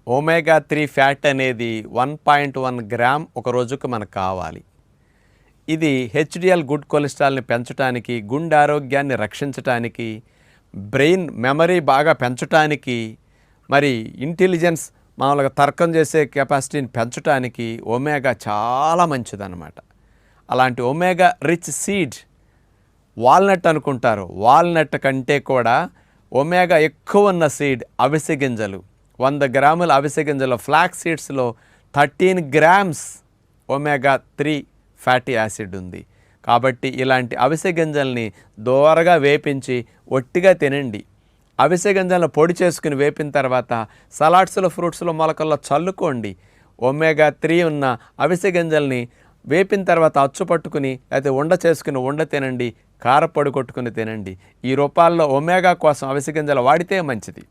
Omega 3 fat అనేది 1.1 gram ఒక రోజుకు మనకు కావాలి. ఇది హెచ్డిఎల్ గుడ్ కొలెస్ట్రాల్ని పెంచడానికి, గుండె ఆరోగ్యాన్ని రక్షించటానికి, బ్రెయిన్ మెమరీ బాగా పెంచటానికి, మరి ఇంటెలిజెన్స్ మామూలుగా తర్కం చేసే కెపాసిటీని పెంచటానికి ఒమేగా చాలా మంచిదన్నమాట. అలాంటి ఒమేగా రిచ్ సీడ్ వాల్నట్ అనుకుంటారు. వాల్నట్ కంటే కూడా ఒమేగా ఎక్కువ ఉన్న సీడ్ అవిసె గింజలు. 100 గ్రాముల అవిసె గింజలు ఫ్లాక్స్ సీడ్స్లో 13 గ్రామ్స్ ఒమేగా 3 ఫ్యాటీ యాసిడ్ ఉంది. కాబట్టి ఇలాంటి అవిసె గింజల్ని దోరగా వేపించి ఒట్టిగా తినండి. అవిసె గింజలను పొడి చేసుకుని వేపిన తర్వాత సలాడ్స్లో, ఫ్రూట్స్లో, మొలకల్లో చల్లుకోండి. ఒమేగా 3 ఉన్న అవిసె గింజల్ని వేపిన తర్వాత అచ్చు పట్టుకుని లేకపోతే ఉండ చేసుకుని ఉండ తినండి. కారపొడి కొట్టుకుని తినండి. ఈ రూపాల్లో ఒమేగా కోసం అవిసె గింజలు వాడితే మంచిది.